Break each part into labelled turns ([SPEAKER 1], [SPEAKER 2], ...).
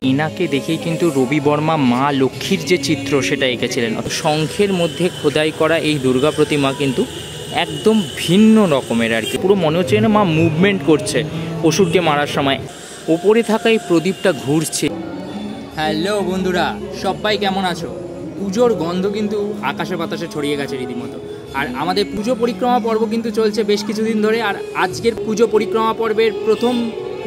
[SPEAKER 1] এনাকে দেখেই কিন্তু রবি বর্মা মা লক্ষ্মীর যে চিত্র সেটা এঁকেছিলেন। অর্থাৎ শঙ্খের মধ্যে খোদাই করা এই দুর্গা প্রতিমা কিন্তু একদম ভিন্ন রকমের আর কি। পুরো মনে হচ্ছে না মা মুভমেন্ট করছে অসুরকে মারার সময়। ওপরে থাকা এই প্রদীপটা ঘুরছে। হ্যালো বন্ধুরা, সবাই কেমন আছো? পুজোর গন্ধ কিন্তু আকাশে বাতাসে ছড়িয়ে গেছে রীতিমতো। আর আমাদের পুজো পরিক্রমা পর্ব কিন্তু চলছে বেশ কিছুদিন ধরে। আর আজকের পুজো পরিক্রমা পর্বের প্রথম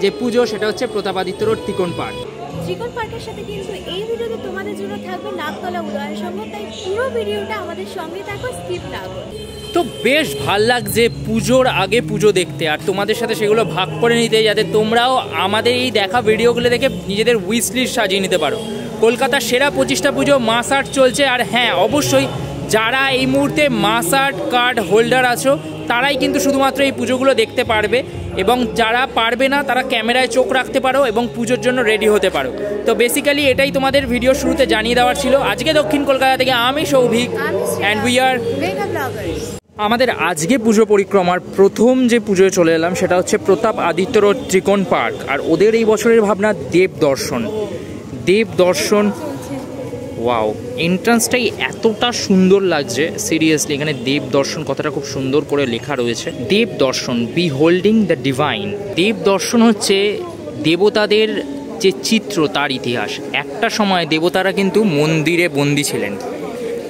[SPEAKER 1] যে পুজো সেটা হচ্ছে প্রতাপাদিত্য রোড ত্রিকোণ পার্ক।
[SPEAKER 2] ত্রিকোণ পার্কের সাথে কিন্তু এই ভিডিওতে তোমাদের জন্য থাকবে নাগতলা উদয়ন সংঘ, তাই পুরো ভিডিওটা আমাদের সঙ্গে থাকো, স্কিপ না করো।
[SPEAKER 1] তো বেশ ভাল লাগছে পুজোর আগে পুজো দেখতে আর তোমাদের সাথে সেগুলো ভাগ করে নিতে, যাতে তোমরাও আমাদের এই দেখা ভিডিওগুলো দেখে নিজেদের উইশ লিস্ট সাজিয়ে নিতে পারো। কলকাতার সেরা 25টা পুজো মাস আর্ট চলছে। আর হ্যাঁ, অবশ্যই যারা এই মুহূর্তে মাস আর্ট কার্ড হোল্ডার আছো তারাই কিন্তু শুধুমাত্র এই পুজোগুলো দেখতে পারবে, এবং যারা পারবে না তারা ক্যামেরায় চোখ রাখতে পারো এবং পুজোর জন্য রেডি হতে পারো। তো বেসিক্যালি এটাই তোমাদের ভিডিও শুরুতে জানিয়ে দেওয়ার ছিল। আজকে দক্ষিণ কলকাতা থেকে আমি Souvik, and we are
[SPEAKER 2] mega Bloggers.
[SPEAKER 1] আমাদের আজকে পুজো পরিক্রমার প্রথম যে পুজোয় চলে এলাম সেটা হচ্ছে প্রতাপ আদিত্য রোড ত্রিকোণ পার্ক। আর ওদের এই বছরের ভাবনা দেব দর্শন। দেব দর্শন, ওয়াও, এন্ট্রান্সটাই এতটা সুন্দর লাগছে সিরিয়াসলি। এখানে দেব দর্শন কথাটা খুব সুন্দর করে লেখা রয়েছে। দেব দর্শন, বিহোল্ডিং দ্য ডিভাইন। দেব দর্শন হচ্ছে দেবতাদের যে চিত্র তার ইতিহাস। একটা সময় দেবতারা কিন্তু মন্দিরে বন্দী ছিলেন,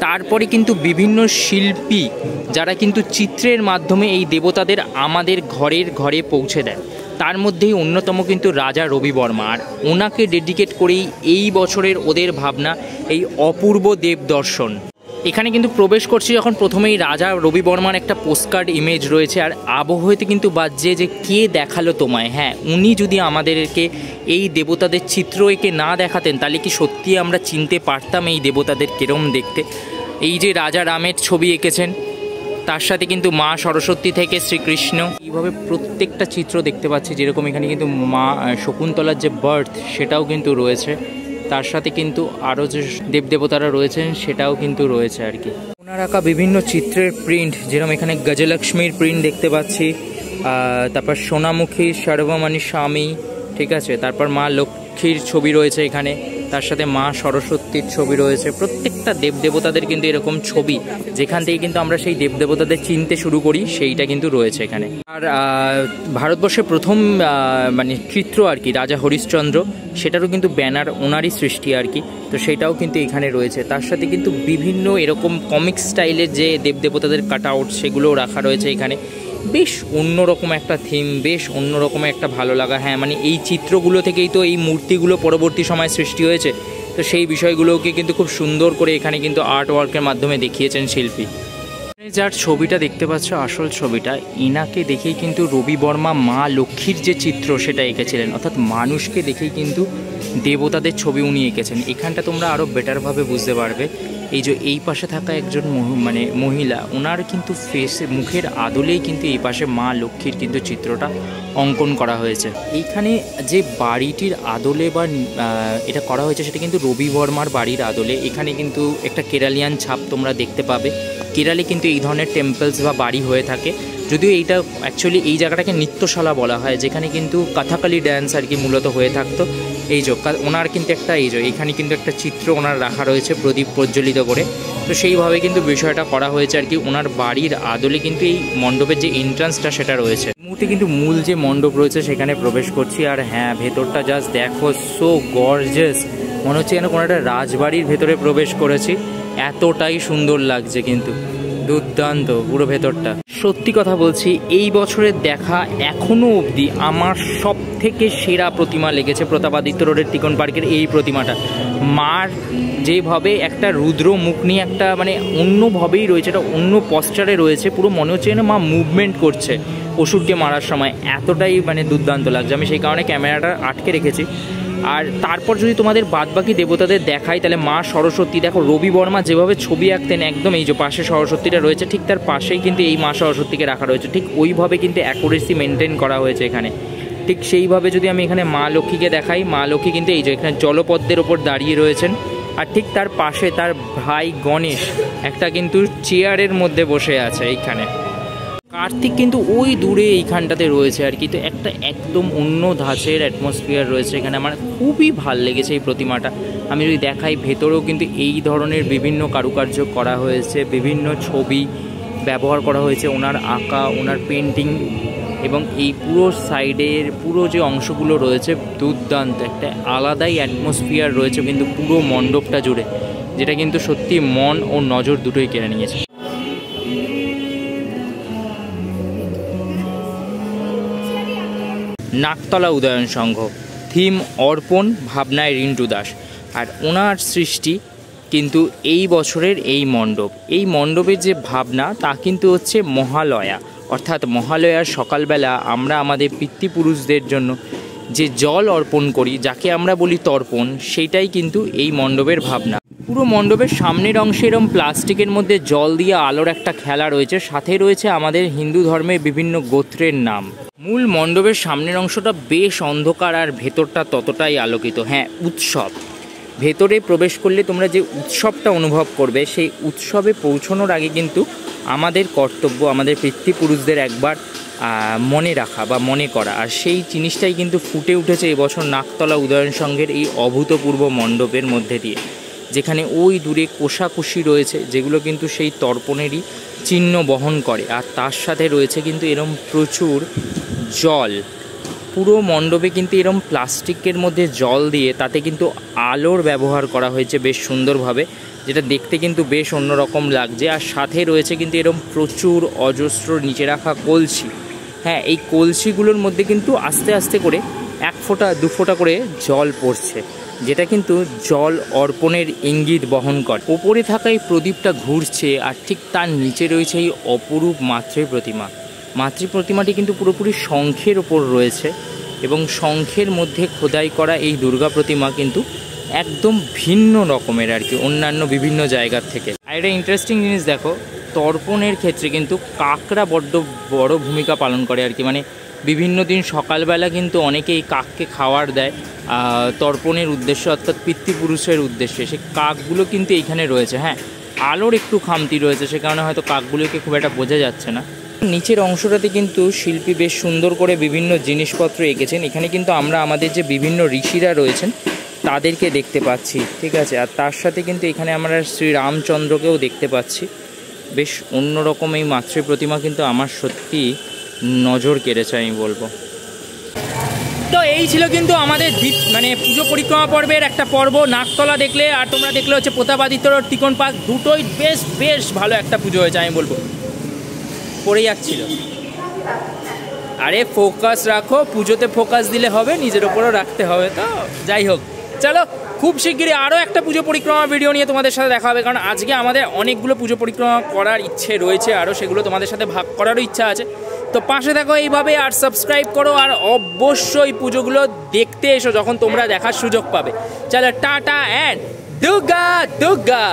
[SPEAKER 1] তারপরে কিন্তু বিভিন্ন শিল্পী যারা কিন্তু চিত্রের মাধ্যমে এই দেবতাদের আমাদের ঘরের ঘরে পৌঁছে দেয়। তার মধ্যেই অন্যতম কিন্তু রাজা রবি বর্মা। আর ওনাকে ডেডিকেট করেই এই বছরের ওদের ভাবনা এই অপূর্ব দেব দর্শন। এখানে কিন্তু প্রবেশ করছি যখন প্রথমেই রাজা রবি বর্মার একটা পোস্টকার্ড ইমেজ রয়েছে। আর আবহতে কিন্তু বাজছে যে কে দেখালো তোমায়। হ্যাঁ, উনি যদি আমাদেরকে এই দেবতাদের চিত্র এঁকে না দেখাতেন তাহলে কি সত্যি আমরা চিনতে পারতাম এই দেবতাদের কেরম দেখতে। এই যে রাজা রামের ছবি এঁকেছেন, তার সাথে কিন্তু মা সরস্বতী থেকে শ্রীকৃষ্ণ, এইভাবে প্রত্যেকটা চিত্র দেখতে পাচ্ছি। যেরকম এখানে কিন্তু মা শকুন্তলার যে বার্থ সেটাও কিন্তু রয়েছে, তার সাথে কিন্তু আরও যে দেবদেবতারা রয়েছেন সেটাও কিন্তু রয়েছে আর কি। ওনার আঁকা বিভিন্ন চিত্রের প্রিন্ট, যেরকম এখানে গজলক্ষ্মীর প্রিন্ট দেখতে পাচ্ছি, তারপর সোনামুখী সর্বমণি স্বামী, ঠিক আছে, তারপর মা লক্ষ্মীর ছবি রয়েছে এখানে, তার সাথে মা সরস্বতীর ছবি রয়েছে। প্রত্যেকটা দেবদেবতাদের কিন্তু এরকম ছবি, যেখান থেকে কিন্তু আমরা সেই দেবদেবতাদের চিনতে শুরু করি, সেইটা কিন্তু রয়েছে এখানে। আর ভারতবর্ষের প্রথম মানে চিত্র আর কি রাজা হরিশ্চন্দ্র, সেটারও কিন্তু ব্যানার ওনারই সৃষ্টি আর কি। তো সেটাও কিন্তু এখানে রয়েছে। তার সাথে কিন্তু বিভিন্ন এরকম কমিক স্টাইলের যে দেবদেবতাদের কাট আউট সেগুলোও রাখা রয়েছে এখানে। বেশ অন্যরকম একটা থিম, বেশ অন্যরকম একটা ভালো লাগা। হ্যাঁ, মানে এই চিত্রগুলো থেকেই তো এই মূর্তিগুলো পরবর্তী সময় সৃষ্টি হয়েছে। তো সেই বিষয়গুলোকে কিন্তু খুব সুন্দর করে এখানে কিন্তু আর্ট ওয়ার্কের মাধ্যমে দেখিয়েছেন শিল্পী। যার ছবিটা দেখতে পাচ্ছ, আসল ছবিটা, এনাকে দেখেই কিন্তু রবি বর্মা মা লক্ষ্মীর যে চিত্র সেটা এঁকেছিলেন। অর্থাৎ মানুষকে দেখেই কিন্তু দেবতাদের ছবি উনি এঁকেছেন। এখানটা তোমরা আরও বেটারভাবে বুঝতে পারবে। এই যে এই পাশে থাকা একজন মানে মহিলা, ওনার কিন্তু ফেসে মুখের আদলেই কিন্তু এই পাশে মা লক্ষ্মীর কিন্তু চিত্রটা অঙ্কন করা হয়েছে। এইখানে যে বাড়িটির আদলে বা এটা করা হয়েছে সেটা কিন্তু রবি বর্মার বাড়ির আদলে। এখানে কিন্তু একটা কেরালিয়ান ছাপ তোমরা দেখতে পাবে। কেরালে কিন্তু এই ধরনের টেম্পলস বা বাড়ি হয়ে থাকে। যদিও এইটা অ্যাকচুয়ালি এই জায়গাটাকে নৃত্যশালা বলা হয়, যেখানে কিন্তু কথাকালি ড্যান্স আর কি মূলত হয়ে থাকতো। এই যে ওনার কিন্তু একটা এই যে এখানে কিন্তু একটা চিত্র ওনার রাখা রয়েছে প্রদীপ প্রজ্বলিত করে। তো সেইভাবে কিন্তু বিষয়টা করা হয়েছে আর কি। ওনার বাড়ির আদলে কিন্তু এই মণ্ডপের যে এন্ট্রান্সটা সেটা রয়েছে। এই মুহূর্তে কিন্তু মূল যে মণ্ডপ রয়েছে সেখানে প্রবেশ করছি। আর হ্যাঁ, ভেতরটা জাস্ট দেখো, সো গর্জিয়াস, মনে হচ্ছে যেন কোনো একটা রাজবাড়ির ভেতরে প্রবেশ করেছি, এতটাই সুন্দর লাগছে কিন্তু। দুর্দান্ত পুরো ভেতরটা। সত্যি কথা বলছি, এই বছরের দেখা এখনও অবধি আমার সব থেকে সেরা প্রতিমা লেগেছে প্রতাপাদিত্য রোডের ত্রিকোণ পার্কের এই প্রতিমাটা। মার যেভাবে একটা রুদ্র মুখ নিয়ে একটা মানে অন্যভাবেই রয়েছে, এটা অন্য পশ্চারে রয়েছে। পুরো মনে হচ্ছে যেন মা মুভমেন্ট করছে অসুরকে মারার সময়, এতটাই মানে দুর্দান্ত লাগছে। আমি সেই কারণে ক্যামেরাটা আটকে রেখেছি। আর তারপর যদি তোমাদের বাদবাকি দেবতাদের দেখাই, তাহলে মা সরস্বতী, দেখো রবি বর্মা যেভাবে ছবি আঁকতেন, একদম এই যে পাশে সরস্বতীটা রয়েছে, ঠিক তার পাশেই কিন্তু এই মা সরস্বতীকে রাখা রয়েছে। ঠিক ওইভাবে কিন্তু অ্যাকুরেসি মেনটেন করা হয়েছে এখানে। ঠিক সেইভাবে যদি আমি এখানে মা লক্ষ্মীকে দেখাই, মা লক্ষ্মী কিন্তু এই যে এখানে জলপদ্মের ওপর দাঁড়িয়ে রয়েছেন। আর ঠিক তার পাশে তার ভাই গণেশ একটা কিন্তু চেয়ারের মধ্যে বসে আছে এইখানে। তার থেকে কিন্তু ওই দূরে এইখানটাতে রয়েছে আর কি। তো একটা একদম অন্য ধাঁচের অ্যাটমসফিয়ার রয়েছে এখানে। আমার খুবই ভাল লেগেছে এই প্রতিমাটা। আমি যদি দেখাই, ভেতরেও কিন্তু এই ধরনের বিভিন্ন কারুকার্য করা হয়েছে, বিভিন্ন ছবি ব্যবহার করা হয়েছে, ওনার আঁকা, ওনার পেন্টিং, এবং এই পুরো সাইডের পুরো যে অংশগুলো রয়েছে দুর্দান্ত, একটা আলাদাই অ্যাটমসফিয়ার রয়েছে কিন্তু পুরো মণ্ডপটা জুড়ে, যেটা কিন্তু সত্যি মন ও নজর দুটোই কেড়ে নিয়েছে। নাকতলা উদয়ন সংঘ, থিম অর্পণ, ভাবনায় রিন্টু দাস, আর ওনার সৃষ্টি কিন্তু এই বছরের এই মণ্ডপ। এই মণ্ডপের যে ভাবনা তা কিন্তু হচ্ছে মহালয়া, অর্থাৎ মহালয়ার সকালবেলা আমরা আমাদের পিতৃপুরুষদের জন্য যে জল অর্পণ করি, যাকে আমরা বলি তর্পণ, সেইটাই কিন্তু এই মণ্ডপের ভাবনা। পুরো মণ্ডপের সামনের অংশে এরকম প্লাস্টিকের মধ্যে জল দিয়ে আলোর একটা খেলা রয়েছে, সাথে রয়েছে আমাদের হিন্দু ধর্মের বিভিন্ন গোত্রের নাম। মূল মণ্ডপের সামনের অংশটা বেশ অন্ধকার আর ভেতরটা ততটাই আলোকিত। হ্যাঁ, উৎসব, ভেতরে প্রবেশ করলে তোমরা যে উৎসবটা অনুভব করবে, সেই উৎসবে পৌঁছানোর আগে কিন্তু আমাদের কর্তব্য আমাদের পিতৃপুরুষদের একবার মনে রাখা বা মনে করা, আর সেই জিনিসটাই কিন্তু ফুটে উঠেছে এবছর নাকতলা উদয়ন সংঘের এই অভূতপূর্ব মণ্ডপের মধ্যে দিয়ে, যেখানে ওই দূরে কোষাকুষি রয়েছে যেগুলো কিন্তু সেই তর্পণেরই চিহ্ন বহন করে, আর তার সাথে রয়েছে কিন্তু এরম প্রচুর জল। পুরো মণ্ডপে কিন্তু এরম প্লাস্টিকের মধ্যে জল দিয়ে তাতে কিন্তু আলোর ব্যবহার করা হয়েছে বেশ সুন্দরভাবে, যেটা দেখতে কিন্তু বেশ অন্যরকম লাগছে। আর সাথে রয়েছে কিন্তু এরম প্রচুর অজস্র নিচে রাখা কলসি। হ্যাঁ, এই কলসিগুলোর মধ্যে কিন্তু আস্তে আস্তে করে 1 ফোঁটা 2 ফোঁটা করে জল পড়ছে, যেটা কিন্তু জল অর্পণের ইঙ্গিত বহন করে। ওপরে থাকা এই প্রদীপটা ঘুরছে, আর ঠিক তার নিচে রয়েছে এই অপরূপ মাতৃ প্রতিমা। মাতৃ প্রতিমাটি কিন্তু পুরোপুরি শঙ্খের ওপর রয়েছে, এবং শঙ্খের মধ্যে খোদাই করা এই দুর্গা প্রতিমা কিন্তু একদম ভিন্ন রকমের আর কি, অন্যান্য বিভিন্ন জায়গার থেকে। আর একটা ইন্টারেস্টিং জিনিস দেখো, তর্পণের ক্ষেত্রে কিন্তু কাকরা বড্ড বড় ভূমিকা পালন করে আর কি। মানে বিভিন্ন দিন সকালবেলা কিন্তু অনেকে এই কাককে খাবার দেয় তর্পণের উদ্দেশ্যে, অর্থাৎ পিতৃপুরুষের উদ্দেশ্যে। সে কাকগুলো কিন্তু এইখানে রয়েছে। হ্যাঁ, আলোর একটু খামতি রয়েছে, সে কারণে হয়তো কাকগুলোকে খুব একটা বোঝা যাচ্ছে না। নিচের অংশটাতে কিন্তু শিল্পী বেশ সুন্দর করে বিভিন্ন জিনিসপত্র এঁকেছেন। এখানে কিন্তু আমরা আমাদের যে বিভিন্ন ঋষিরা রয়েছেন তাদেরকে দেখতে পাচ্ছি, ঠিক আছে। আর তার সাথে কিন্তু এখানে আমরা শ্রী রামচন্দ্রকেও দেখতে পাচ্ছি। বেশ অন্যরকম এই মাতৃ প্রতিমা কিন্তু আমার সত্যি নজর কেড়েছে, আমি বলবো। তো এই ছিল কিন্তু আমাদের মানে পুজো পরিক্রমা পর্বের একটা পর্ব। নাকতলা দেখলে আর তোমরা দেখলে হচ্ছে প্রতাপাদিত্য রোড ত্রিকোণ পার্ক, দুটোই বেশ ভালো একটা পুজো হয়েছে, আমি বলবো। পড়ে যাচ্ছিল, আরে ফোকাস রাখো, পুজোতে ফোকাস দিলে হবে, নিজের ওপরও রাখতে হবে। তো যাই হোক, চলো খুব শিগগিরই আরও একটা পুজো পরিক্রমা ভিডিও নিয়ে তোমাদের সাথে দেখা হবে, কারণ আজকে আমাদের অনেকগুলো পুজো পরিক্রমা করার ইচ্ছে রয়েছে, আরও সেগুলো তোমাদের সাথে ভাগ করারও ইচ্ছা আছে। তো পাশে থাকো এইভাবে, আর সাবস্ক্রাইব করো, আর অবশ্যই পুজোগুলো দেখতে এসো যখন তোমরা দেখার সুযোগ পাবে। চলো, টাটা অ্যান্ড দুর্গা দুর্গা।